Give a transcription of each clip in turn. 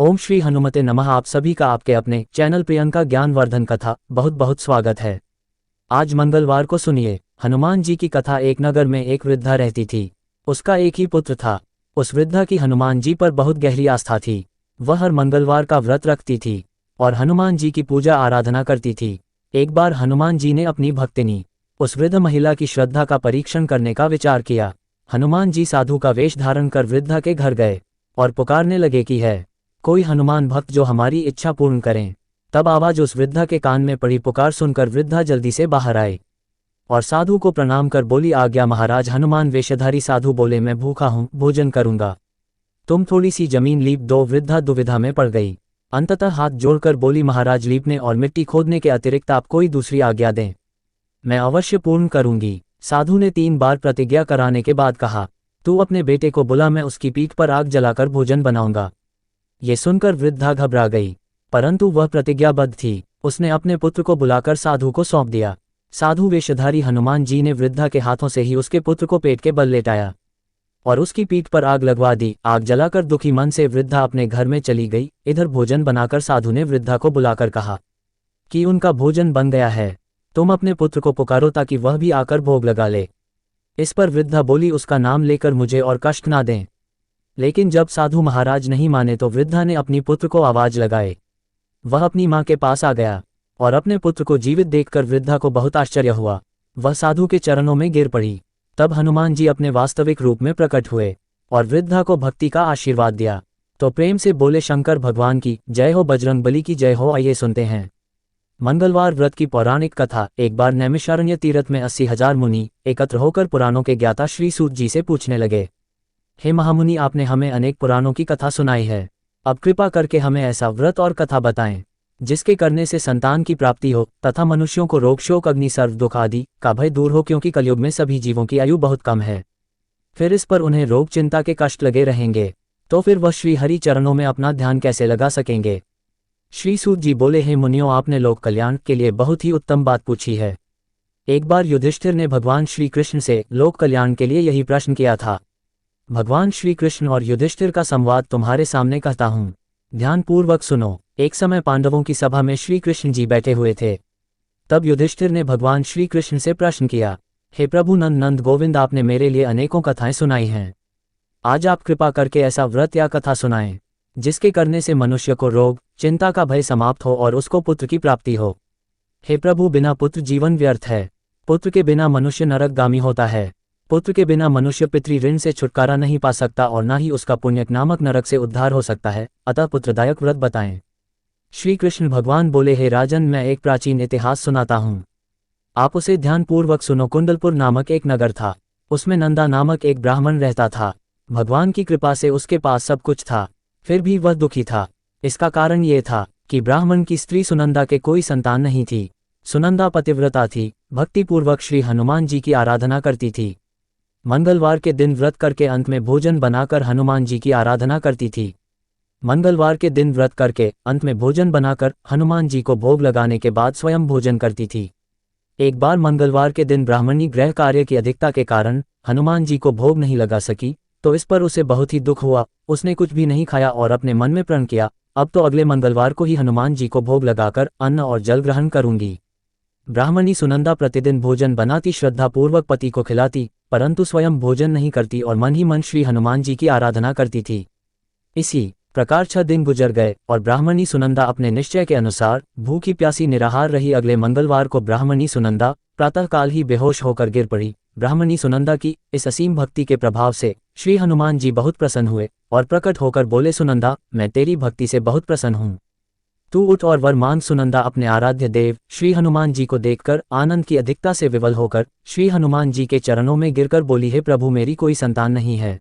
ओम श्री हनुमते नमः। आप सभी का आपके अपने चैनल प्रियंका ज्ञानवर्धन कथा बहुत बहुत स्वागत है। आज मंगलवार को सुनिए हनुमान जी की कथा। एक नगर में एक वृद्धा रहती थी। उसका एक ही पुत्र था। उस वृद्धा की हनुमान जी पर बहुत गहरी आस्था थी। वह हर मंगलवार का व्रत रखती थी और हनुमान जी की पूजा आराधना करती थी। एक बार हनुमान जी ने अपनी भक्तिनी उस वृद्ध महिला की श्रद्धा का परीक्षण करने का विचार किया। हनुमान जी साधु का वेश धारण कर वृद्धा के घर गए और पुकारने लगे कि है कोई हनुमान भक्त जो हमारी इच्छा पूर्ण करें। तब आवाज उस वृद्धा के कान में पड़ी। पुकार सुनकर वृद्धा जल्दी से बाहर आए और साधु को प्रणाम कर बोली, आज्ञा महाराज। हनुमान वेशधारी साधु बोले, मैं भूखा हूँ, भोजन करूंगा, तुम थोड़ी सी जमीन लीप दो। वृद्धा दुविधा में पड़ गई। अंततः हाथ जोड़कर बोली, महाराज लीपने और मिट्टी खोदने के अतिरिक्त आप कोई दूसरी आज्ञा दें, मैं अवश्य पूर्ण करूंगी। साधु ने 3 बार प्रतिज्ञा कराने के बाद कहा, तू अपने बेटे को बुला, मैं उसकी पीठ पर आग जलाकर भोजन बनाऊंगा। ये सुनकर वृद्धा घबरा गई, परंतु वह प्रतिज्ञाबद्ध थी। उसने अपने पुत्र को बुलाकर साधु को सौंप दिया। साधु वेशधारी हनुमान जी ने वृद्धा के हाथों से ही उसके पुत्र को पेट के बल लेटाया और उसकी पीठ पर आग लगवा दी। आग जलाकर दुखी मन से वृद्धा अपने घर में चली गई। इधर भोजन बनाकर साधु ने वृद्धा को बुलाकर कहा कि उनका भोजन बन गया है, तुम अपने पुत्र को पुकारो ताकि वह भी आकर भोग लगा ले। इस पर वृद्धा बोली, उसका नाम लेकर मुझे और कष्ट ना दें। लेकिन जब साधु महाराज नहीं माने तो वृद्धा ने अपनी पुत्र को आवाज लगाए। वह अपनी मां के पास आ गया और अपने पुत्र को जीवित देखकर वृद्धा को बहुत आश्चर्य हुआ। वह साधु के चरणों में गिर पड़ी। तब हनुमान जी अपने वास्तविक रूप में प्रकट हुए और वृद्धा को भक्ति का आशीर्वाद दिया। तो प्रेम से बोले, शंकर भगवान की जय हो, बजरंगबली की जय हो। आइए सुनते हैं मंगलवार व्रत की पौराणिक कथा। एक बार नैमिषारण्य तीर्थ में 80,000 मुनि एकत्र होकर पुराणों के ज्ञाता श्री सूत जी से पूछने लगे, हे महामुनि, आपने हमें अनेक पुराणों की कथा सुनाई है, अब कृपा करके हमें ऐसा व्रत और कथा बताएं जिसके करने से संतान की प्राप्ति हो तथा मनुष्यों को रोग शोक अग्नि सर्व दुख आदि का भय दूर हो, क्योंकि कलयुग में सभी जीवों की आयु बहुत कम है। फिर इस पर उन्हें रोग चिंता के कष्ट लगे रहेंगे, तो फिर वह श्री हरि चरणों में अपना ध्यान कैसे लगा सकेंगे। श्री सूत जी बोले, हे मुनियों, आपने लोक कल्याण के लिए बहुत ही उत्तम बात पूछी है। एक बार युधिष्ठिर ने भगवान श्री कृष्ण से लोक कल्याण के लिए यही प्रश्न किया था। भगवान श्री कृष्ण और युधिष्ठिर का संवाद तुम्हारे सामने कहता हूँ, ध्यानपूर्वक सुनो। एक समय पांडवों की सभा में श्री कृष्ण जी बैठे हुए थे। तब युधिष्ठिर ने भगवान श्री कृष्ण से प्रश्न किया, हे प्रभु नंद गोविंद, आपने मेरे लिए अनेकों कथाएं सुनाई हैं, आज आप कृपा करके ऐसा व्रत या कथा सुनाएं जिसके करने से मनुष्य को रोग चिंता का भय समाप्त हो और उसको पुत्र की प्राप्ति हो। हे प्रभु, बिना पुत्र जीवन व्यर्थ है। पुत्र के बिना मनुष्य नरकगामी होता है। पुत्र के बिना मनुष्य पितृ ऋण से छुटकारा नहीं पा सकता और न ही उसका पुण्यक नामक नरक से उद्धार हो सकता है। अतः पुत्रदायक व्रत बताएं। श्री कृष्ण भगवान बोले, हे राजन, मैं एक प्राचीन इतिहास सुनाता हूँ, आप उसे ध्यानपूर्वक सुनो। कुंडलपुर नामक एक नगर था। उसमें नंदा नामक एक ब्राह्मण रहता था। भगवान की कृपा से उसके पास सब कुछ था, फिर भी वह दुखी था। इसका कारण ये था कि ब्राह्मण की स्त्री सुनंदा के कोई संतान नहीं थी। सुनंदा पतिव्रता थी, भक्तिपूर्वक श्री हनुमान जी की आराधना करती थी। मंगलवार के दिन व्रत करके अंत में भोजन बनाकर हनुमान जी की आराधना करती थी। मंगलवार के दिन व्रत करके अंत में भोजन बनाकर हनुमान जी को भोग लगाने के बाद स्वयं भोजन करती थी। एक बार मंगलवार के दिन ब्राह्मणी गृह कार्य की अधिकता के कारण हनुमान जी को भोग नहीं लगा सकी, तो इस पर उसे बहुत ही दुख हुआ। उसने कुछ भी नहीं खाया और अपने मन में प्रण किया, अब तो अगले मंगलवार को ही हनुमान जी को भोग लगाकर अन्न और जल ग्रहण करूंगी। ब्राह्मणी सुनंदा प्रतिदिन भोजन बनाती, श्रद्धापूर्वक पति को खिलाती, परंतु स्वयं भोजन नहीं करती और मन ही मन श्री हनुमान जी की आराधना करती थी। इसी प्रकार 6 दिन गुजर गए और ब्राह्मणी सुनंदा अपने निश्चय के अनुसार भूखी प्यासी निराहार रही। अगले मंगलवार को ब्राह्मणी सुनंदा प्रातःकाल ही बेहोश होकर गिर पड़ी। ब्राह्मणी सुनंदा की इस असीम भक्ति के प्रभाव से श्री हनुमान जी बहुत प्रसन्न हुए और प्रकट होकर बोले, सुनंदा, मैं तेरी भक्ति से बहुत प्रसन्न हूँ, तू उठ और वर मांग। सुनंदा अपने आराध्य देव श्री हनुमान जी को देखकर आनंद की अधिकता से विवल होकर श्री हनुमान जी के चरणों में गिरकर बोली, हे प्रभु, मेरी कोई संतान नहीं है,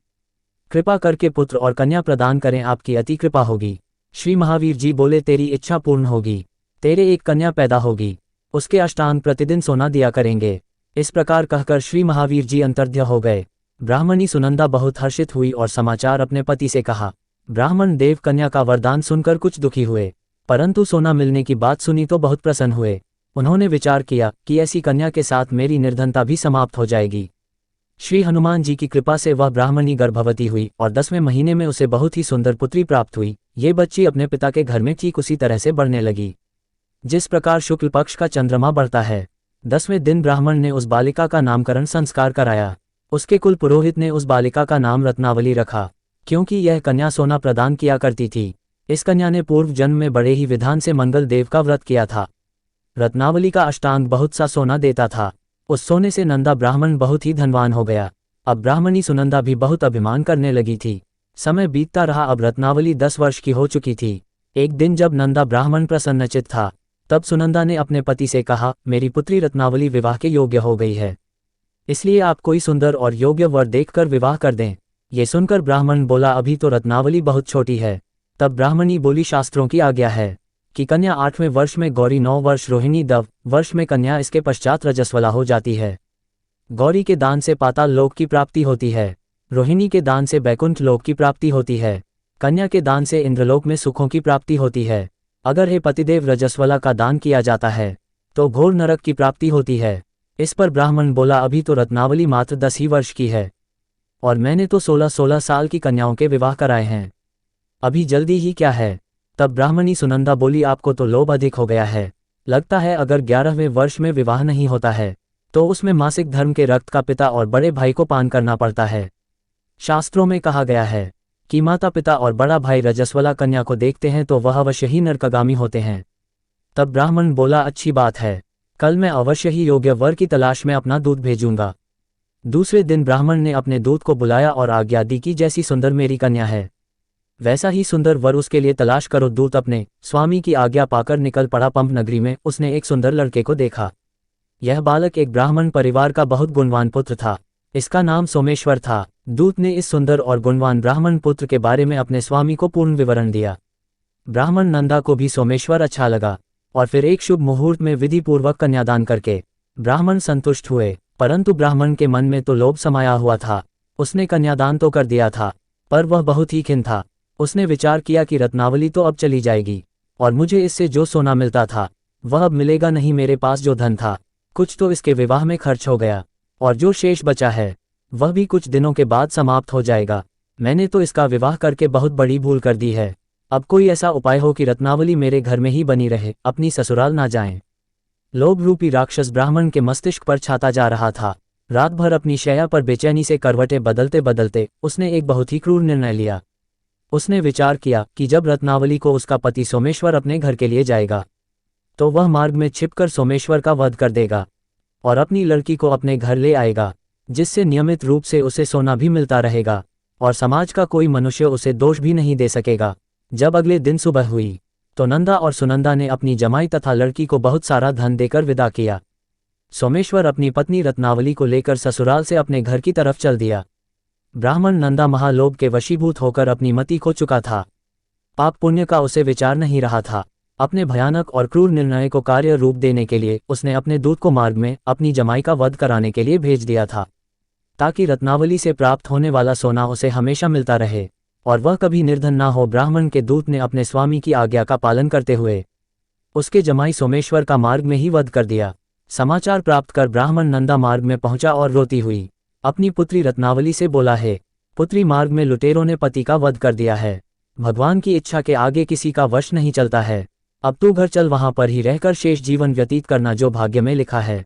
कृपा करके पुत्र और कन्या प्रदान करें, आपकी अति कृपा होगी। श्री महावीर जी बोले, तेरी इच्छा पूर्ण होगी, तेरे एक कन्या पैदा होगी, उसके अष्टांग प्रतिदिन सोना दिया करेंगे। इस प्रकार कहकर श्री महावीर जी अंतर्ध्य हो गए। ब्राह्मणी सुनंदा बहुत हर्षित हुई और समाचार अपने पति से कहा। ब्राह्मण देव कन्या का वरदान सुनकर कुछ दुखी हुए, परंतु सोना मिलने की बात सुनी तो बहुत प्रसन्न हुए। उन्होंने विचार किया कि ऐसी कन्या के साथ मेरी निर्धनता भी समाप्त हो जाएगी। श्री हनुमान जी की कृपा से वह ब्राह्मणी गर्भवती हुई और 10वें महीने में उसे बहुत ही सुंदर पुत्री प्राप्त हुई। ये बच्ची अपने पिता के घर में ठीक उसी तरह से बढ़ने लगी जिस प्रकार शुक्ल पक्ष का चंद्रमा बढ़ता है। 10वें दिन ब्राह्मण ने उस बालिका का नामकरण संस्कार कराया। उसके कुल पुरोहित ने उस बालिका का नाम रत्नावली रखा, क्योंकि यह कन्या सोना प्रदान किया करती थी। इस कन्या ने पूर्व जन्म में बड़े ही विधान से मंगल देव का व्रत किया था। रत्नावली का अष्टांग बहुत सा सोना देता था। उस सोने से नंदा ब्राह्मण बहुत ही धनवान हो गया। अब ब्राह्मणी सुनंदा भी बहुत अभिमान करने लगी थी। समय बीतता रहा, अब रत्नावली 10 वर्ष की हो चुकी थी। एक दिन जब नंदा ब्राह्मण प्रसन्नचित्त था, तब सुनंदा ने अपने पति से कहा, मेरी पुत्री रत्नावली विवाह के योग्य हो गई है, इसलिए आप कोई सुंदर और योग्य वर देखकर विवाह कर दें। ये सुनकर ब्राह्मण बोला, अभी तो रत्नावली बहुत छोटी है। तब ब्राह्मणी बोली, शास्त्रों की आज्ञा है कि कन्या 8वें वर्ष में गौरी, 9 वर्ष रोहिणी, 10 वर्ष में कन्या, इसके पश्चात रजस्वला हो जाती है। गौरी के दान से पाताल लोक की प्राप्ति होती है, रोहिणी के दान से बैकुंठ लोक की प्राप्ति होती है, कन्या के दान से इंद्रलोक में सुखों की प्राप्ति होती है। अगर हे पतिदेव रजस्वला का दान किया जाता है तो घोर नरक की प्राप्ति होती है। इस पर ब्राह्मण बोला, अभी तो रत्नावली मात्र 10 ही वर्ष की है और मैंने तो 16-16 साल की कन्याओं के विवाह कराए हैं, अभी जल्दी ही क्या है। तब ब्राह्मणी सुनंदा बोली, आपको तो लोभ अधिक हो गया है। लगता है अगर 11वें वर्ष में विवाह नहीं होता है तो उसमें मासिक धर्म के रक्त का पिता और बड़े भाई को पान करना पड़ता है। शास्त्रों में कहा गया है कि माता पिता और बड़ा भाई रजस्वला कन्या को देखते हैं तो वह अवश्य ही नरकगामी होते हैं। तब ब्राह्मण बोला, अच्छी बात है, कल मैं अवश्य ही योग्य वर की तलाश में अपना दूत भेजूंगा। दूसरे दिन ब्राह्मण ने अपने दूत को बुलाया और आज्ञा दी कि जैसी सुंदर मेरी कन्या है वैसा ही सुंदर वर उसके लिए तलाश करो। दूत अपने स्वामी की आज्ञा पाकर निकल पड़ा। पंप नगरी में उसने एक सुंदर लड़के को देखा। यह बालक एक ब्राह्मण परिवार का बहुत गुणवान पुत्र था। इसका नाम सोमेश्वर था। दूत ने इस सुंदर और गुणवान ब्राह्मण पुत्र के बारे में अपने स्वामी को पूर्ण विवरण दिया। ब्राह्मण नंदा को भी सोमेश्वर अच्छा लगा और फिर एक शुभ मुहूर्त में विधि पूर्वक कन्यादान करके ब्राह्मण संतुष्ट हुए। परंतु ब्राह्मण के मन में तो लोभ समाया हुआ था। उसने कन्यादान तो कर दिया था, पर वह बहुत ही खिन्न था। उसने विचार किया कि रत्नावली तो अब चली जाएगी और मुझे इससे जो सोना मिलता था वह अब मिलेगा नहीं। मेरे पास जो धन था कुछ तो इसके विवाह में खर्च हो गया और जो शेष बचा है वह भी कुछ दिनों के बाद समाप्त हो जाएगा। मैंने तो इसका विवाह करके बहुत बड़ी भूल कर दी है। अब कोई ऐसा उपाय हो कि रत्नावली मेरे घर में ही बनी रहे, अपनी ससुराल ना जाए। लोभ रूपी राक्षस ब्राह्मण के मस्तिष्क पर छाता जा रहा था। रात भर अपनी शैया पर बेचैनी से करवटें बदलते बदलते उसने एक बहुत ही क्रूर निर्णय लिया। उसने विचार किया कि जब रत्नावली को उसका पति सोमेश्वर अपने घर के लिए जाएगा तो वह मार्ग में छिपकर सोमेश्वर का वध कर देगा और अपनी लड़की को अपने घर ले आएगा, जिससे नियमित रूप से उसे सोना भी मिलता रहेगा और समाज का कोई मनुष्य उसे दोष भी नहीं दे सकेगा। जब अगले दिन सुबह हुई तो नंदा और सुनंदा ने अपनी जमाई तथा लड़की को बहुत सारा धन देकर विदा किया। सोमेश्वर अपनी पत्नी रत्नावली को लेकर ससुराल से अपने घर की तरफ चल दिया। ब्राह्मण नंदा महालोभ के वशीभूत होकर अपनी मति खो चुका था। पाप पुण्य का उसे विचार नहीं रहा था। अपने भयानक और क्रूर निर्णय को कार्य रूप देने के लिए उसने अपने दूत को मार्ग में अपनी जमाई का वध कराने के लिए भेज दिया था, ताकि रत्नावली से प्राप्त होने वाला सोना उसे हमेशा मिलता रहे और वह कभी निर्धन ना हो। ब्राह्मण के दूत ने अपने स्वामी की आज्ञा का पालन करते हुए उसके जमाई सोमेश्वर का मार्ग में ही वध कर दिया। समाचार प्राप्त कर ब्राह्मण नंदा मार्ग में पहुंचा और रोती हुई अपनी पुत्री रत्नावली से बोला, है पुत्री, मार्ग में लुटेरों ने पति का वध कर दिया है। भगवान की इच्छा के आगे किसी का वश नहीं चलता है। अब तू घर चल, वहां पर ही रहकर शेष जीवन व्यतीत करना। जो भाग्य में लिखा है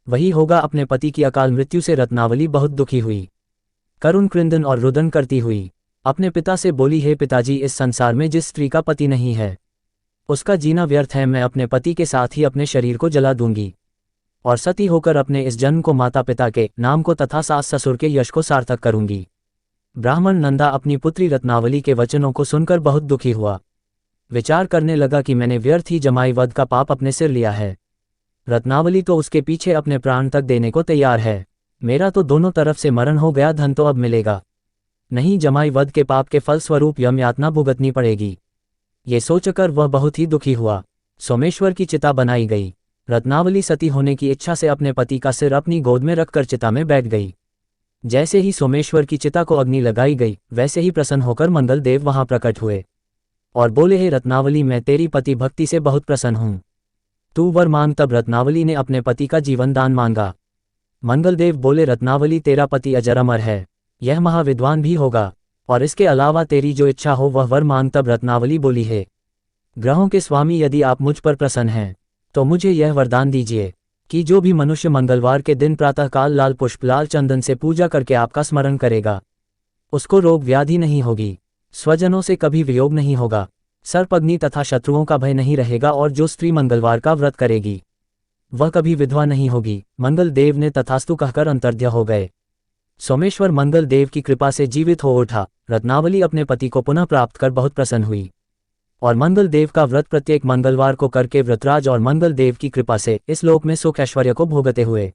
वही होगा। अपने पति की अकाल मृत्यु से रत्नावली बहुत दुखी हुई, करुण क्रंदन और रुदन करती हुई अपने पिता से बोली, हे पिताजी, इस संसार में जिस स्त्री का पति नहीं है उसका जीना व्यर्थ है। मैं अपने पति के साथ ही अपने शरीर को जला दूंगी और सती होकर अपने इस जन्म को माता पिता के नाम को तथा सास ससुर के यश को सार्थक करूंगी। ब्राह्मण नंदा अपनी पुत्री रत्नावली के वचनों को सुनकर बहुत दुखी हुआ। विचार करने लगा कि मैंने व्यर्थ ही जमाई वध का पाप अपने सिर लिया है। रत्नावली तो उसके पीछे अपने प्राण तक देने को तैयार है। मेरा तो दोनों तरफ से मरण हो गया, धन तो अब मिलेगा नहीं, जमाई वध के पाप के फल स्वरूप यम यातना भुगतनी पड़ेगी। ये सोचकर वह बहुत ही दुखी हुआ। सोमेश्वर की चिता बनाई गई। रत्नावली सती होने की इच्छा से अपने पति का सिर अपनी गोद में रखकर चिता में बैठ गई। जैसे ही सोमेश्वर की चिता को अग्नि लगाई गई, वैसे ही प्रसन्न होकर मंगल देव वहां प्रकट हुए और बोले, हे रत्नावली, मैं तेरी पति भक्ति से बहुत प्रसन्न हूं, तू वर मांग। तब रत्नावली ने अपने पति का जीवन दान मांगा। मंगलदेव बोले, रत्नावली तेरा पति अजर अमर है, यह महाविद्वान भी होगा, और इसके अलावा तेरी जो इच्छा हो वह वर मांग। तब रत्नावली बोली, है ग्रहों के स्वामी, यदि आप मुझ पर प्रसन्न हैं तो मुझे यह वरदान दीजिए कि जो भी मनुष्य मंगलवार के दिन प्रातःकाल लाल पुष्प लाल चंदन से पूजा करके आपका स्मरण करेगा, उसको रोग व्याधि नहीं होगी, स्वजनों से कभी वियोग नहीं होगा, सर्प अग्नि तथा शत्रुओं का भय नहीं रहेगा, और जो स्त्री मंगलवार का व्रत करेगी वह कभी विधवा नहीं होगी। मंगल देव ने तथास्तु कहकर अंतर्ध्य हो गए। सोमेश्वर मंगल देव की कृपा से जीवित हो उठा। रत्नावली अपने पति को पुनः प्राप्त कर बहुत प्रसन्न हुई, और मंगल देव का व्रत प्रत्येक मंगलवार को करके व्रतराज और मंगल देव की कृपा से इस लोक में सुख ऐश्वर्य को भोगते हुए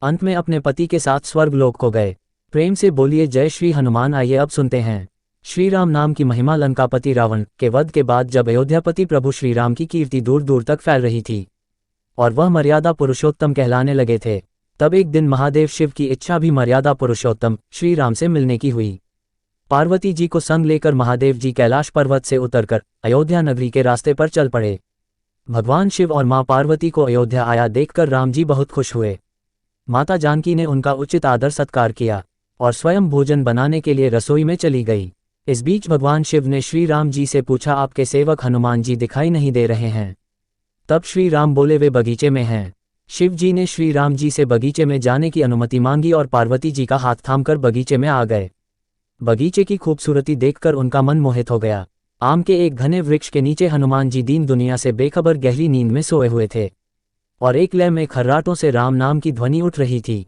अंत में अपने पति के साथ स्वर्ग लोक को गए। प्रेम से बोलिए, जय श्री हनुमान। आइए अब सुनते हैं श्री राम नाम की महिमा। लंकापति रावण के वध के बाद जब अयोध्यापति प्रभु श्री राम की कीर्ति दूर दूर तक फैल रही थी और वह मर्यादा पुरुषोत्तम कहलाने लगे थे, तब एक दिन महादेव शिव की इच्छा भी मर्यादा पुरुषोत्तम श्री राम से मिलने की हुई। पार्वती जी को संग लेकर महादेव जी कैलाश पर्वत से उतरकर अयोध्या नगरी के रास्ते पर चल पड़े। भगवान शिव और मां पार्वती को अयोध्या आया देखकर राम जी बहुत खुश हुए। माता जानकी ने उनका उचित आदर सत्कार किया और स्वयं भोजन बनाने के लिए रसोई में चली गई। इस बीच भगवान शिव ने श्री राम जी से पूछा, आपके सेवक हनुमान जी दिखाई नहीं दे रहे हैं? तब श्री राम बोले, वे बगीचे में हैं। शिव जी ने श्री राम जी से बगीचे में जाने की अनुमति मांगी और पार्वती जी का हाथ थामकर बगीचे में आ गए। बगीचे की खूबसूरती देखकर उनका मन मोहित हो गया। आम के एक घने वृक्ष के नीचे हनुमान जी दीन दुनिया से बेखबर गहरी नींद में सोए हुए थे और एक लय में खर्राटों से राम नाम की ध्वनि उठ रही थी।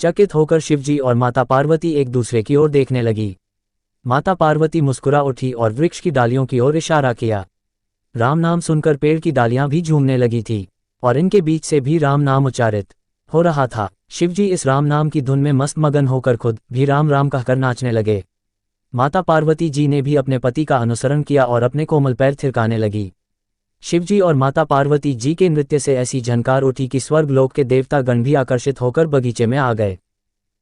चकित होकर शिवजी और माता पार्वती एक दूसरे की ओर देखने लगी। माता पार्वती मुस्कुरा उठी और वृक्ष की डालियों की ओर इशारा किया। राम नाम सुनकर पेड़ की डालियां भी झूमने लगी थी और इनके बीच से भी राम नाम उच्चारित हो रहा था। शिवजी इस राम नाम की धुन में मस्त मगन होकर खुद भी राम राम कहकर नाचने लगे। माता पार्वती जी ने भी अपने पति का अनुसरण किया और अपने कोमल पैर थिरकाने लगी। शिवजी और माता पार्वती जी के नृत्य से ऐसी झनकार उठी कि स्वर्ग लोक के देवता गण भी आकर्षित होकर बगीचे में आ गए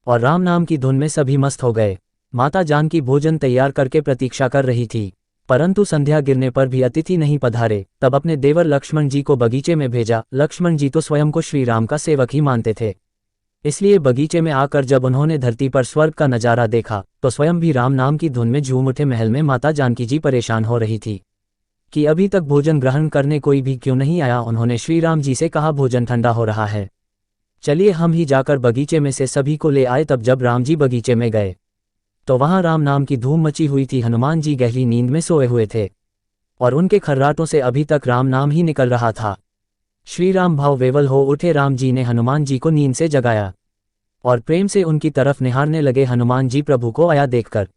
और राम नाम की धुन में सभी मस्त हो गए। माता जानकी भोजन तैयार करके प्रतीक्षा कर रही थी, परंतु संध्या गिरने पर भी अतिथि नहीं पधारे। तब अपने देवर लक्ष्मण जी को बगीचे में भेजा। लक्ष्मण जी तो स्वयं को श्री राम का सेवक ही मानते थे, इसलिए बगीचे में आकर जब उन्होंने धरती पर स्वर्ग का नजारा देखा तो स्वयं भी राम नाम की धुन में झूम उठे। महल में माता जानकी जी परेशान हो रही थी कि अभी तक भोजन ग्रहण करने कोई भी क्यों नहीं आया। उन्होंने श्री राम जी से कहा, भोजन ठंडा हो रहा है, चलिए हम ही जाकर बगीचे में से सभी को ले आए। तब जब राम जी बगीचे में गए तो वहां राम नाम की धूम मची हुई थी। हनुमान जी गहरी नींद में सोए हुए थे और उनके खर्राटों से अभी तक राम नाम ही निकल रहा था। श्री राम भाव विवल हो उठे। राम जी ने हनुमान जी को नींद से जगाया और प्रेम से उनकी तरफ निहारने लगे। हनुमान जी प्रभु को आया देखकर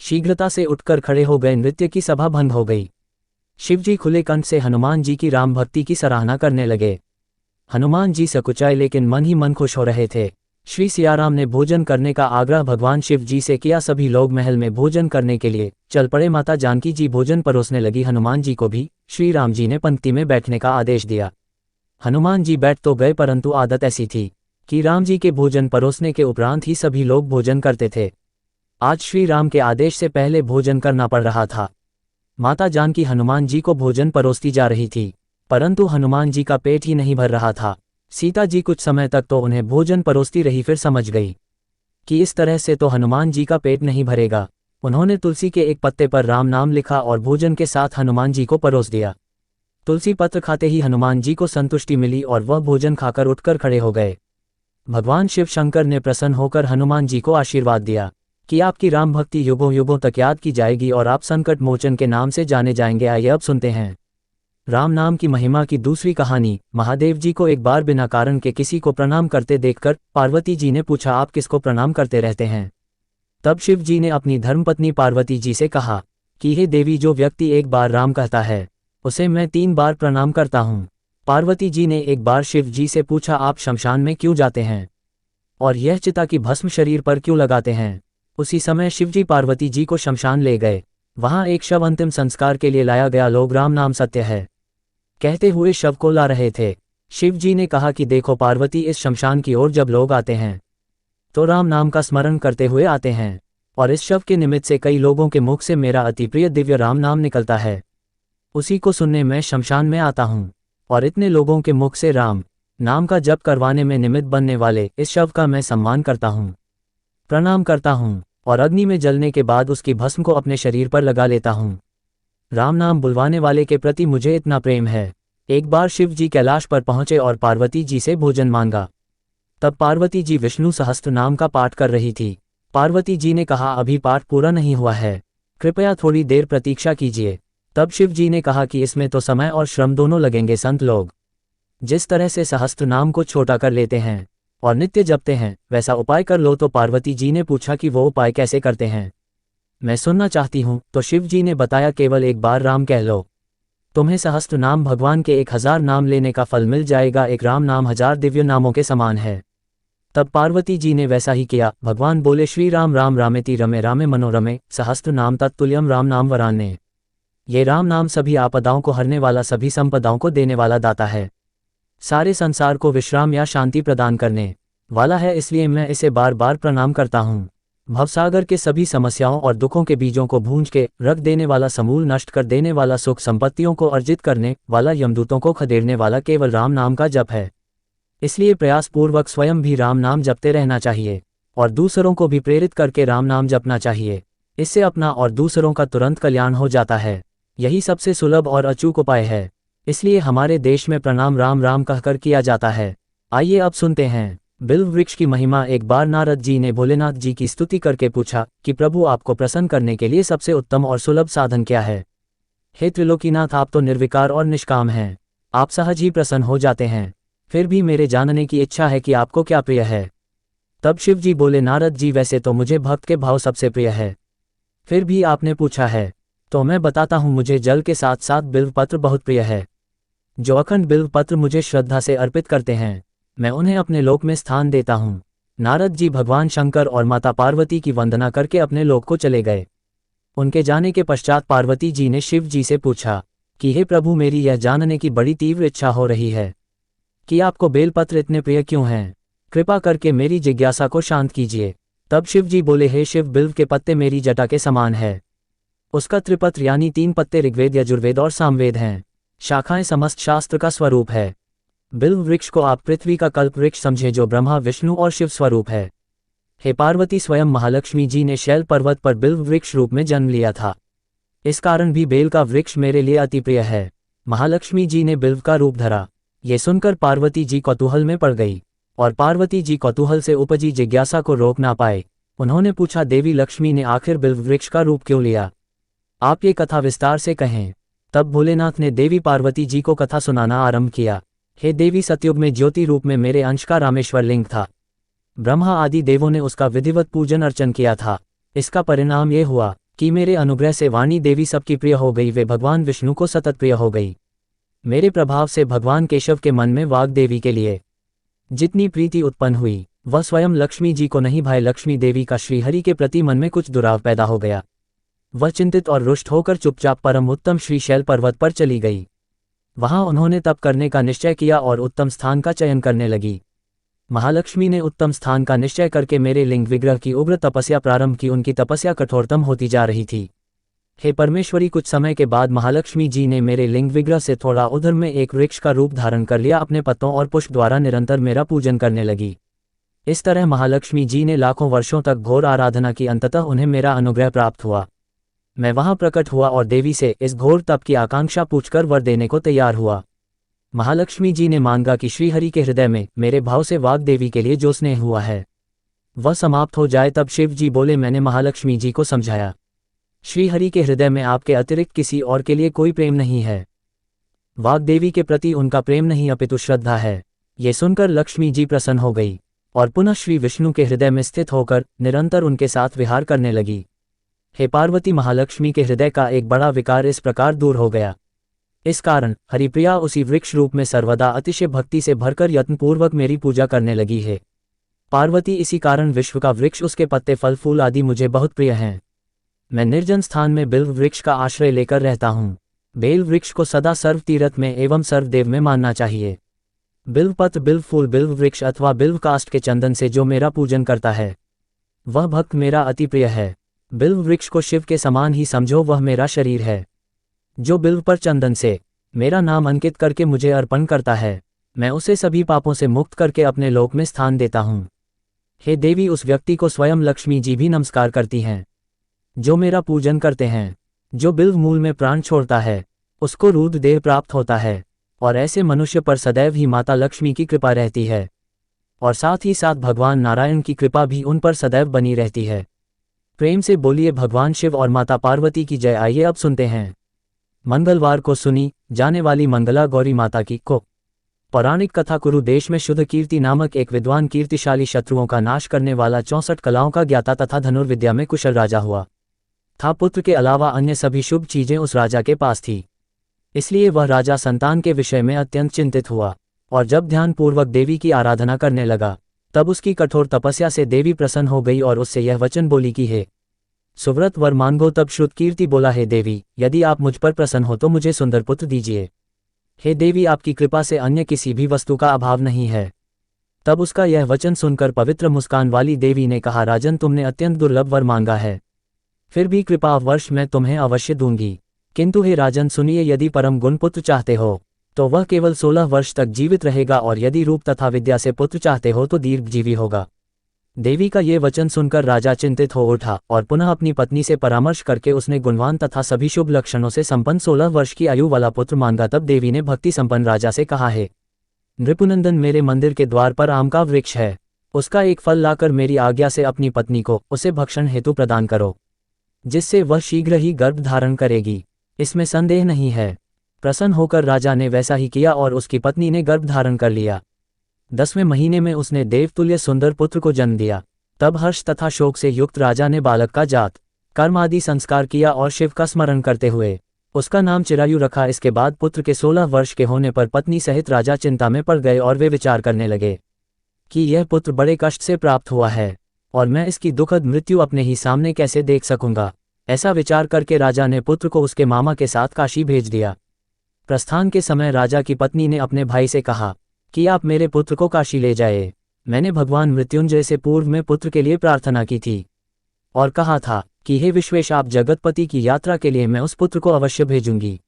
शीघ्रता से उठकर खड़े हो गए। नृत्य की सभा भंग हो गई। शिवजी खुले कंठ से हनुमान जी की राम भक्ति की सराहना करने लगे। हनुमान जी सकुचाए लेकिन मन ही मन खुश हो रहे थे। श्री सियाराम ने भोजन करने का आग्रह भगवान शिव जी से किया। सभी लोग महल में भोजन करने के लिए चल पड़े। माता जानकी जी भोजन परोसने लगी। हनुमान जी को भी श्री राम जी ने पंक्ति में बैठने का आदेश दिया। हनुमान जी बैठ तो गए, परंतु आदत ऐसी थी कि राम जी के भोजन परोसने के उपरांत ही सभी लोग भोजन करते थे। आज श्री राम के आदेश से पहले भोजन करना पड़ रहा था। माता जानकी हनुमान जी को भोजन परोसती जा रही थी, परंतु हनुमान जी का पेट ही नहीं भर रहा था। सीता जी कुछ समय तक तो उन्हें भोजन परोसती रही, फिर समझ गई कि इस तरह से तो हनुमान जी का पेट नहीं भरेगा। उन्होंने तुलसी के एक पत्ते पर राम नाम लिखा और भोजन के साथ हनुमान जी को परोस दिया। तुलसी पत्र खाते ही हनुमान जी को संतुष्टि मिली और वह भोजन खाकर उठकर खड़े हो गए। भगवान शिव शंकर ने प्रसन्न होकर हनुमान जी को आशीर्वाद दिया कि आपकी राम भक्ति युगों युगों तक याद की जाएगी और आप संकट मोचन के नाम से जाने जाएंगे। आइए अब सुनते हैं राम नाम की महिमा की दूसरी कहानी। महादेव जी को एक बार बिना कारण के किसी को प्रणाम करते देखकर पार्वती जी ने पूछा, आप किसको प्रणाम करते रहते हैं? तब शिव जी ने अपनी धर्मपत्नी पार्वती जी से कहा कि हे देवी, जो व्यक्ति एक बार राम कहता है उसे मैं 3 बार प्रणाम करता हूँ। पार्वती जी ने एक बार शिव जी से पूछा, आप शमशान में क्यों जाते हैं और यह चिता की भस्म शरीर पर क्यों लगाते हैं? उसी समय शिवजी पार्वती जी को शमशान ले गए। वहां एक शव अंतिम संस्कार के लिए लाया गया। लोग राम नाम सत्य है कहते हुए शव को ला रहे थे। शिव जी ने कहा कि देखो पार्वती, इस शमशान की ओर जब लोग आते हैं तो राम नाम का स्मरण करते हुए आते हैं और इस शव के निमित्त से कई लोगों के मुख से मेरा अति प्रिय दिव्य राम नाम निकलता है। उसी को सुनने मैं शमशान में आता हूँ और इतने लोगों के मुख से राम नाम का जप करवाने में निमित्त बनने वाले इस शव का मैं सम्मान करता हूँ, प्रणाम करता हूँ और अग्नि में जलने के बाद उसकी भस्म को अपने शरीर पर लगा लेता हूँ। राम नाम बुलवाने वाले के प्रति मुझे इतना प्रेम है। एक बार शिव जी कैलाश पर पहुंचे और पार्वती जी से भोजन मांगा। तब पार्वती जी विष्णु सहस्त्र नाम का पाठ कर रही थी। पार्वती जी ने कहा, अभी पाठ पूरा नहीं हुआ है, कृपया थोड़ी देर प्रतीक्षा कीजिए। तब शिव जी ने कहा कि इसमें तो समय और श्रम दोनों लगेंगे। संत लोग जिस तरह से सहस्त्र नाम को छोटा कर लेते हैं और नित्य जपते हैं, वैसा उपाय कर लो। तो पार्वती जी ने पूछा कि वो उपाय कैसे करते हैं, मैं सुनना चाहती हूँ। तो शिव जी ने बताया, केवल एक बार राम कह लो, तुम्हें सहस्त्र नाम भगवान के 1000 नाम लेने का फल मिल जाएगा। एक राम नाम 1000 दिव्य नामों के समान है। तब पार्वती जी ने वैसा ही किया। भगवान बोले, श्री राम राम रामेति रमे रामे मनोरमे सहस्त्र नाम तत्तुल्यम राम नाम वरान्ने। ये राम नाम सभी आपदाओं को हरने वाला, सभी संपदाओं को देने वाला दाता है, सारे संसार को विश्राम या शांति प्रदान करने वाला है, इसलिए मैं इसे बार बार प्रणाम करता हूँ। भवसागर के सभी समस्याओं और दुखों के बीजों को भूंज के रख देने वाला, समूल नष्ट कर देने वाला, सुख संपत्तियों को अर्जित करने वाला, यमदूतों को खदेड़ने वाला केवल राम नाम का जप है। इसलिए प्रयासपूर्वक स्वयं भी राम नाम जपते रहना चाहिए और दूसरों को भी प्रेरित करके राम नाम जपना चाहिए। इससे अपना और दूसरों का तुरंत कल्याण हो जाता है। यही सबसे सुलभ और अचूक उपाय है। इसलिए हमारे देश में प्रणाम राम राम कहकर किया जाता है। आइए अब सुनते हैं बिल्व वृक्ष की महिमा। एक बार नारद जी ने भोलेनाथ जी की स्तुति करके पूछा कि प्रभु, आपको प्रसन्न करने के लिए सबसे उत्तम और सुलभ साधन क्या है? हे त्रिलोकीनाथ, आप तो निर्विकार और निष्काम हैं, आप सहज ही प्रसन्न हो जाते हैं। फिर भी मेरे जानने की इच्छा है कि आपको क्या प्रिय है। तब शिव जी बोले, नारद जी, वैसे तो मुझे भक्त के भाव सबसे प्रिय है, फिर भी आपने पूछा है तो मैं बताता हूँ। मुझे जल के साथ साथ बिल्व पत्र बहुत प्रिय है। जो अखंड बिल्व पत्र मुझे श्रद्धा से अर्पित करते हैं, मैं उन्हें अपने लोक में स्थान देता हूँ। नारद जी भगवान शंकर और माता पार्वती की वंदना करके अपने लोक को चले गए। उनके जाने के पश्चात पार्वती जी ने शिव जी से पूछा कि हे प्रभु, मेरी यह जानने की बड़ी तीव्र इच्छा हो रही है कि आपको बेलपत्र इतने प्रिय क्यों हैं? कृपा करके मेरी जिज्ञासा को शांत कीजिए। तब शिव जी बोले, हे शिव, बिल्व के पत्ते मेरी जटा के समान है। उसका त्रिपत्र यानी 3 पत्ते ऋग्वेद, यजुर्वेद और सामवेद हैं। शाखाएं समस्त शास्त्र का स्वरूप है। बिल्व वृक्ष को आप पृथ्वी का कल्प वृक्ष समझे, जो ब्रह्मा, विष्णु और शिव स्वरूप है। हे पार्वती, स्वयं महालक्ष्मी जी ने शैल पर्वत पर बिल्व वृक्ष रूप में जन्म लिया था। इस कारण भी बेल का वृक्ष मेरे लिए अति प्रिय है। महालक्ष्मी जी ने बिल्व का रूप धरा। ये सुनकर पार्वती जी कौतूहल में पड़ गई और पार्वती जी कौतूहल से उपजी जिज्ञासा को रोक ना पाए। उन्होंने पूछा, देवी लक्ष्मी ने आखिर बिल्व वृक्ष का रूप क्यों लिया? आप ये कथा विस्तार से कहें। तब भोलेनाथ ने देवी पार्वती जी को कथा सुनाना आरंभ किया। हे देवी, सतयुग में ज्योति रूप में मेरे अंश का रामेश्वर लिंग था। ब्रह्मा आदि देवों ने उसका विधिवत पूजन अर्चन किया था। इसका परिणाम ये हुआ कि मेरे अनुग्रह से वाणी देवी सबकी प्रिय हो गई। वे भगवान विष्णु को सतत प्रिय हो गई। मेरे प्रभाव से भगवान केशव के मन में वाग देवी के लिए जितनी प्रीति उत्पन्न हुई, वह स्वयं लक्ष्मी जी को नहीं भाई। लक्ष्मी देवी का श्रीहरि के प्रति मन में कुछ दुराव पैदा हो गया। वह चिंतित और रुष्ट होकर चुपचाप परम उत्तम श्रीशैल पर्वत पर चली गई। वहां उन्होंने तप करने का निश्चय किया और उत्तम स्थान का चयन करने लगी। महालक्ष्मी ने उत्तम स्थान का निश्चय करके मेरे लिंग विग्रह की उग्र तपस्या प्रारंभ की। उनकी तपस्या कठोरतम होती जा रही थी। हे परमेश्वरी, कुछ समय के बाद महालक्ष्मी जी ने मेरे लिंग विग्रह से थोड़ा उधर में एक वृक्ष का रूप धारण कर लिया। अपने पत्तों और पुष्प द्वारा निरंतर मेरा पूजन करने लगी। इस तरह महालक्ष्मी जी ने लाखों वर्षों तक घोर आराधना की। अंततः उन्हें मेरा अनुग्रह प्राप्त हुआ। मैं वहां प्रकट हुआ और देवी से इस घोर तप की आकांक्षा पूछकर वर देने को तैयार हुआ। महालक्ष्मी जी ने मांगा कि श्रीहरि के हृदय में मेरे भाव से वाग देवी के लिए जो स्नेह हुआ है वह समाप्त हो जाए। तब शिव जी बोले, मैंने महालक्ष्मी जी को समझाया, श्रीहरि के हृदय में आपके अतिरिक्त किसी और के लिए कोई प्रेम नहीं है। वाग देवी के प्रति उनका प्रेम नहीं अपितु श्रद्धा है। ये सुनकर लक्ष्मी जी प्रसन्न हो गई और पुनः श्री विष्णु के हृदय में स्थित होकर निरंतर उनके साथ विहार करने लगी। हे पार्वती, महालक्ष्मी के हृदय का एक बड़ा विकार इस प्रकार दूर हो गया। इस कारण हरिप्रिया उसी वृक्ष रूप में सर्वदा अतिशय भक्ति से भरकर यत्नपूर्वक मेरी पूजा करने लगी है। पार्वती, इसी कारण विश्व का वृक्ष, उसके पत्ते, फल फूल आदि मुझे बहुत प्रिय हैं। मैं निर्जन स्थान में बिल्व वृक्ष का आश्रय लेकर रहता हूँ। बेल वृक्ष को सदा सर्व तीर्थ में एवं सर्वदेव में मानना चाहिए। बिल्व पत्र, बिल्व फूल, बिल्व वृक्ष अथवा बिल्व काष्ठ के चंदन से जो मेरा पूजन करता है वह भक्त मेरा अति प्रिय है। बिल्व वृक्ष को शिव के समान ही समझो, वह मेरा शरीर है। जो बिल्व पर चंदन से मेरा नाम अंकित करके मुझे अर्पण करता है मैं उसे सभी पापों से मुक्त करके अपने लोक में स्थान देता हूँ। हे देवी, उस व्यक्ति को स्वयं लक्ष्मी जी भी नमस्कार करती हैं जो मेरा पूजन करते हैं। जो बिल्व मूल में प्राण छोड़ता है उसको रुद्र देह प्राप्त होता है, और ऐसे मनुष्य पर सदैव ही माता लक्ष्मी की कृपा रहती है, और साथ ही साथ भगवान नारायण की कृपा भी उन पर सदैव बनी रहती है। प्रेम से बोलिए भगवान शिव और माता पार्वती की जय। आइए अब सुनते हैं मंगलवार को सुनी जाने वाली मंगला गौरी माता की को पौराणिक कथा। कुरु देश में शुद्ध कीर्ति नामक एक विद्वान कीर्तिशाली शत्रुओं का नाश करने वाला 64 कलाओं का ज्ञाता तथा धनुर्विद्या में कुशल राजा हुआ था। पुत्र के अलावा अन्य सभी शुभ चीजें उस राजा के पास थी, इसलिए वह राजा संतान के विषय में अत्यंत चिंतित हुआ, और जब ध्यानपूर्वक देवी की आराधना करने लगा तब उसकी कठोर तपस्या से देवी प्रसन्न हो गई और उससे यह वचन बोली कि हे सुव्रत वर मांगो। तब श्रुत कीर्ति बोला, हे देवी, यदि आप मुझ पर प्रसन्न हो तो मुझे सुंदर पुत्र दीजिए। हे देवी, आपकी कृपा से अन्य किसी भी वस्तु का अभाव नहीं है। तब उसका यह वचन सुनकर पवित्र मुस्कान वाली देवी ने कहा, राजन, तुमने अत्यंत दुर्लभ वर मांगा है, फिर भी कृपा वर्ष मैं तुम्हें अवश्य दूंगी। किंतु हे राजन सुनिए, यदि परम गुण पुत्र चाहते हो तो वह केवल 16 वर्ष तक जीवित रहेगा, और यदि रूप तथा विद्या से पुत्र चाहते हो तो दीर्घजीवी होगा। देवी का ये वचन सुनकर राजा चिंतित हो उठा, और पुनः अपनी पत्नी से परामर्श करके उसने गुणवान तथा सभी शुभ लक्षणों से संपन्न 16 वर्ष की आयु वाला पुत्र मांगा। तब देवी ने भक्ति संपन्न राजा से कहा, है नृपुनंदन, मेरे मंदिर के द्वार पर आम का वृक्ष है, उसका एक फल लाकर मेरी आज्ञा से अपनी पत्नी को उसे भक्षण हेतु प्रदान करो, जिससे वह शीघ्र ही गर्भ धारण करेगी, इसमें संदेह नहीं है। प्रसन्न होकर राजा ने वैसा ही किया और उसकी पत्नी ने गर्भ धारण कर लिया। 10वें महीने में उसने देवतुल्य सुंदर पुत्र को जन्म दिया। तब हर्ष तथा शोक से युक्त राजा ने बालक का जात कर्म आदि संस्कार किया और शिव का स्मरण करते हुए उसका नाम चिरायु रखा। इसके बाद पुत्र के 16 वर्ष के होने पर पत्नी सहित राजा चिंता में पड़ गए और वे विचार करने लगे कि यह पुत्र बड़े कष्ट से प्राप्त हुआ है और मैं इसकी दुखद मृत्यु अपने ही सामने कैसे देख सकूंगा। ऐसा विचार करके राजा ने पुत्र को उसके मामा के साथ काशी भेज दिया। प्रस्थान के समय राजा की पत्नी ने अपने भाई से कहा कि आप मेरे पुत्र को काशी ले जाए। मैंने भगवान मृत्युंजय से पूर्व में पुत्र के लिए प्रार्थना की थी और कहा था कि हे विश्वेश, आप जगतपति की यात्रा के लिए मैं उस पुत्र को अवश्य भेजूंगी,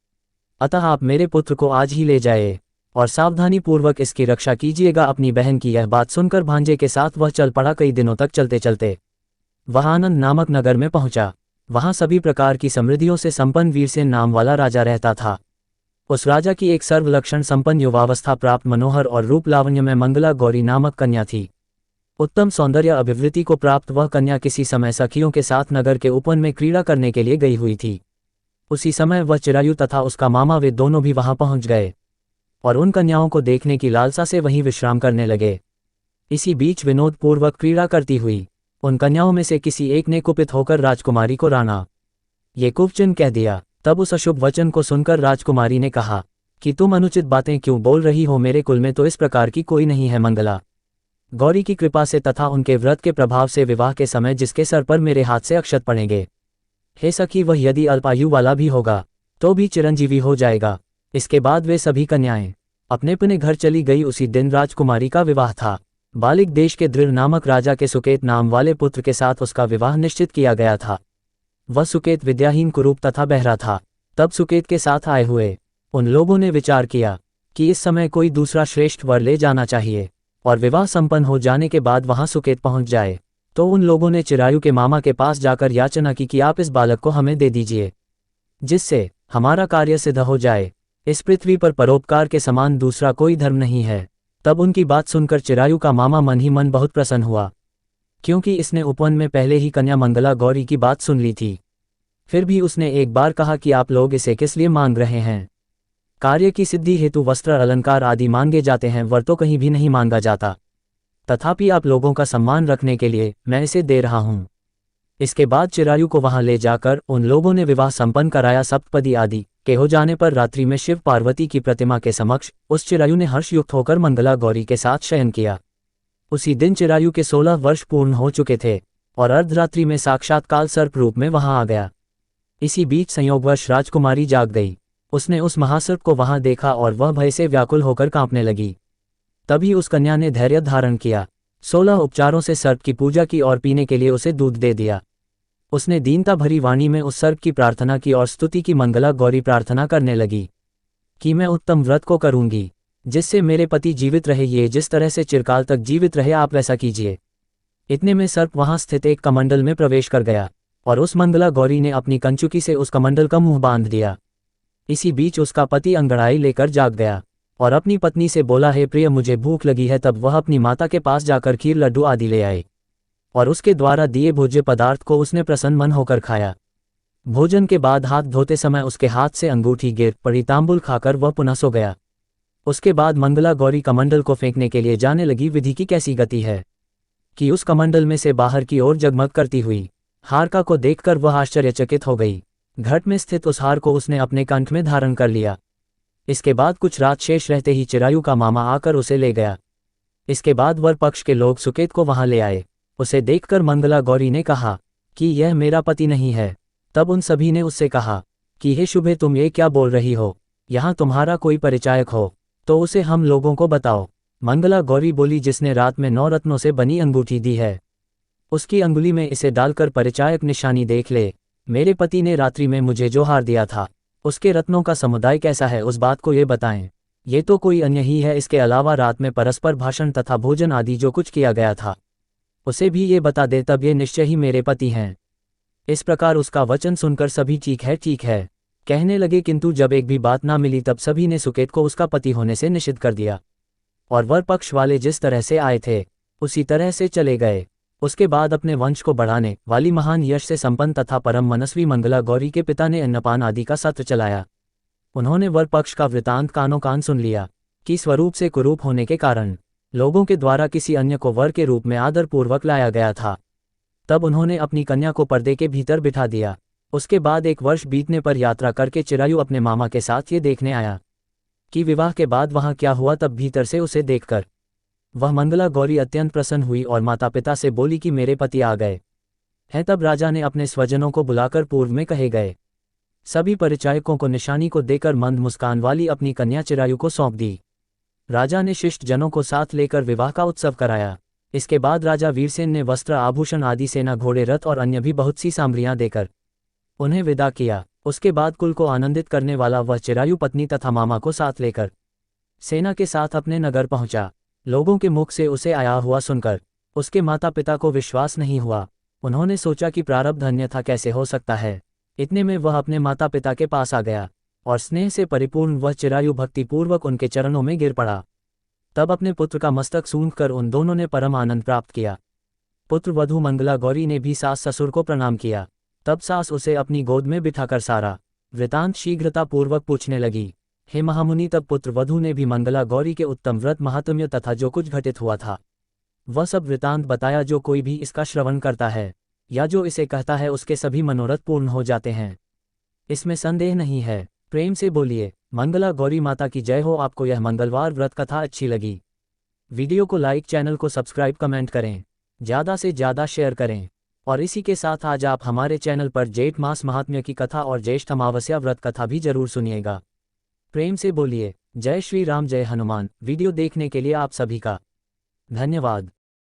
अतः आप मेरे पुत्र को आज ही ले जाए और सावधानी पूर्वक इसकी रक्षा कीजिएगा। अपनी बहन की यह बात सुनकर भांजे के साथ वह चल पड़ा। कई दिनों तक चलते चलते वह आनंद नामक नगर में पहुंचा। वहां सभी प्रकार की समृद्धियों से संपन्न वीरसेन नाम वाला राजा रहता था। उस राजा की एक सर्वलक्षण संपन्न युवावस्था प्राप्त मनोहर और रूप लावण्य में मंगला गौरी नामक कन्या थी। उत्तम सौंदर्य अभिवृद्धि को प्राप्त वह कन्या किसी समय सखियों के साथ नगर के उपवन में क्रीड़ा करने के लिए गई हुई थी। उसी समय वह चिरायु तथा उसका मामा वे दोनों भी वहां पहुंच गए और उन कन्याओं को देखने की लालसा से वहीं विश्राम करने लगे। इसी बीच विनोद पूर्वक क्रीड़ा करती हुई उन कन्याओं में से किसी एक ने कुपित होकर राजकुमारी को राणा ये कुवचन कह दिया। तब उस अशुभ वचन को सुनकर राजकुमारी ने कहा कि तुम अनुचित बातें क्यों बोल रही हो, मेरे कुल में तो इस प्रकार की कोई नहीं है। मंगला गौरी की कृपा से तथा उनके व्रत के प्रभाव से विवाह के समय जिसके सर पर मेरे हाथ से अक्षत पड़ेंगे, हे सखी, वह यदि अल्पायु वाला भी होगा तो भी चिरंजीवी हो जाएगा। इसके बाद वे सभी कन्याएं अपने अपने घर चली गई। उसी दिन राजकुमारी का विवाह था। बालिक देश के दृढ़ नामक राजा के सुकेत नाम वाले पुत्र के साथ उसका विवाह निश्चित किया गया था। वह सुकेत विद्याहीन, कुरूप तथा बहरा था। तब सुकेत के साथ आए हुए उन लोगों ने विचार किया कि इस समय कोई दूसरा श्रेष्ठ वर ले जाना चाहिए और विवाह संपन्न हो जाने के बाद वहां सुकेत पहुंच जाए। तो उन लोगों ने चिरायु के मामा के पास जाकर याचना की कि आप इस बालक को हमें दे दीजिए, जिससे हमारा कार्य सिद्ध हो जाए। इस पृथ्वी पर परोपकार के समान दूसरा कोई धर्म नहीं है। तब उनकी बात सुनकर चिरायु का मामा मन ही मन बहुत प्रसन्न हुआ, क्योंकि इसने उपवन में पहले ही कन्या मंगला गौरी की बात सुन ली थी। फिर भी उसने एक बार कहा कि आप लोग इसे किस लिए मांग रहे हैं? कार्य की सिद्धि हेतु वस्त्र अलंकार आदि मांगे जाते हैं, वर तो कहीं भी नहीं मांगा जाता। तथापि आप लोगों का सम्मान रखने के लिए मैं इसे दे रहा हूँ। इसके बाद चिरायु को वहां ले जाकर उन लोगों ने विवाह संपन्न कराया। सप्तपदी आदि के हो जाने पर रात्रि में शिव पार्वती की प्रतिमा के समक्ष उस चिरायु ने हर्षयुक्त होकर मंगला गौरी के साथ शयन किया। उसी दिन चिरायु के 16 वर्ष पूर्ण हो चुके थे और अर्धरात्रि में साक्षात काल सर्प रूप में वहां आ गया। इसी बीच संयोगवश राजकुमारी जाग गई। उसने उस महासर्प को वहां देखा और वह भय से व्याकुल होकर कांपने लगी। तभी उस कन्या ने धैर्य धारण किया, 16 उपचारों से सर्प की पूजा की और पीने के लिए उसे दूध दे दिया। उसने दीनता भरी वाणी में उस सर्प की प्रार्थना की और स्तुति की। मंगला गौरी प्रार्थना करने लगी कि मैं उत्तम व्रत को करूंगी, जिससे मेरे पति जीवित रहे, ये जिस तरह से चिरकाल तक जीवित रहे आप वैसा कीजिए। इतने में सर्प वहां स्थित एक कमंडल में प्रवेश कर गया और उस मंगला गौरी ने अपनी कंचुकी से उस कमंडल का मुंह बांध दिया। इसी बीच उसका पति अंगड़ाई लेकर जाग गया और अपनी पत्नी से बोला, हे प्रिय मुझे भूख लगी है। तब वह अपनी माता के पास जाकर खीर लड्डू आदि ले आए और उसके द्वारा दिए भोज्य पदार्थ को उसने प्रसन्न मन होकर खाया। भोजन के बाद हाथ धोते समय उसके हाथ से अंगूठी गिर पड़ी, तांबुल खाकर वह पुनः सो गया। उसके बाद मंगला गौरी कमंडल को फेंकने के लिए जाने लगी। विधि की कैसी गति है कि उस कमंडल में से बाहर की ओर जगमग करती हुई हार को देखकर वह आश्चर्यचकित हो गई। घट में स्थित उस हार को उसने अपने कंठ में धारण कर लिया। इसके बाद कुछ रात शेष रहते ही चिरायु का मामा आकर उसे ले गया। इसके बाद वर पक्ष के लोग सुकेत को वहां ले आए। उसे देखकर मंगला गौरी ने कहा कि यह मेरा पति नहीं है। तब उन सभी ने उससे कहा कि हे शुभे, तुम ये क्या बोल रही हो? यहाँ तुम्हारा कोई परिचायक हो तो उसे हम लोगों को बताओ। मंगला गौरी बोली, जिसने रात में 9 रत्नों से बनी अंगूठी दी है उसकी अंगुली में इसे डालकर परिचायक निशानी देख ले। मेरे पति ने रात्रि में मुझे जो हार दिया था उसके रत्नों का समुदाय कैसा है, उस बात को ये बताएं। ये तो कोई अन्य ही है। इसके अलावा रात में परस्पर भाषण तथा भोजन आदि जो कुछ किया गया था उसे भी ये बता दे, तब ये निश्चय ही मेरे पति हैं। इस प्रकार उसका वचन सुनकर सभी ठीक है कहने लगे, किंतु जब एक भी बात ना मिली तब सभी ने सुकेत को उसका पति होने से निषिद्ध कर दिया और वर पक्ष वाले जिस तरह से आए थे उसी तरह से चले गए। उसके बाद अपने वंश को बढ़ाने वाली महान यश से संपन्न तथा परम मनस्वी मंगला गौरी के पिता ने अन्नपान आदि का सत्र चलाया। उन्होंने वर पक्ष का वृतांत कानों कान सुन लिया कि स्वरूप से कुरूप होने के कारण लोगों के द्वारा किसी अन्य को वर के रूप में आदरपूर्वक लाया गया था। तब उन्होंने अपनी कन्या को पर्दे के भीतर बिठा दिया। उसके बाद 1 वर्ष बीतने पर यात्रा करके चिरायु अपने मामा के साथ ये देखने आया कि विवाह के बाद वहां क्या हुआ। तब भीतर से उसे देखकर वह मंगला गौरी अत्यंत प्रसन्न हुई और माता पिता से बोली कि मेरे पति आ गए हैं। तब राजा ने अपने स्वजनों को बुलाकर पूर्व में कहे गए सभी परिचायकों को निशानी को देकर मंद मुस्कान वाली अपनी कन्या चिरायु को सौंप दी। राजा ने शिष्ट जनों को साथ लेकर विवाह का उत्सव कराया। इसके बाद राजा वीरसेन ने वस्त्र आभूषण आदि सेना घोड़े रथ और अन्य भी बहुत सी सामग्रियां देकर उन्हें विदा किया। उसके बाद कुल को आनंदित करने वाला वह चिरायु पत्नी तथा मामा को साथ लेकर सेना के साथ अपने नगर पहुंचा। लोगों के मुख से उसे आया हुआ सुनकर उसके माता पिता को विश्वास नहीं हुआ। उन्होंने सोचा कि प्रारब्ध अन्यथा कैसे हो सकता है। इतने में वह अपने माता पिता के पास आ गया और स्नेह से परिपूर्ण वह चिरायु भक्तिपूर्वक उनके चरणों में गिर पड़ा। तब अपने पुत्र का मस्तक सूंघकर उन दोनों ने परम आनंद प्राप्त किया। पुत्र वधू मंगला गौरी ने भी सास ससुर को प्रणाम किया। तब सास उसे अपनी गोद में बिठाकर सारा वृतांत शीघ्रतापूर्वक पूछने लगी। हे महामुनि, तब पुत्र वधू ने भी मंगला गौरी के उत्तम व्रत महात्म्य तथा जो कुछ घटित हुआ था वह सब वृतांत बताया। जो कोई भी इसका श्रवण करता है या जो इसे कहता है उसके सभी मनोरथ पूर्ण हो जाते हैं, इसमें संदेह नहीं है। प्रेम से बोलिए मंगला गौरी माता की जय हो। आपको यह मंगलवार व्रत कथा अच्छी लगी? वीडियो को लाइक, चैनल को सब्सक्राइब, कमेंट करें, ज़्यादा से ज़्यादा शेयर करें। और इसी के साथ आज आप हमारे चैनल पर जेठ मास महात्म्य की कथा और ज्येष्ठ अमावस्या व्रत कथा भी जरूर सुनिएगा। प्रेम से बोलिए जय श्री राम, जय हनुमान। वीडियो देखने के लिए आप सभी का धन्यवाद।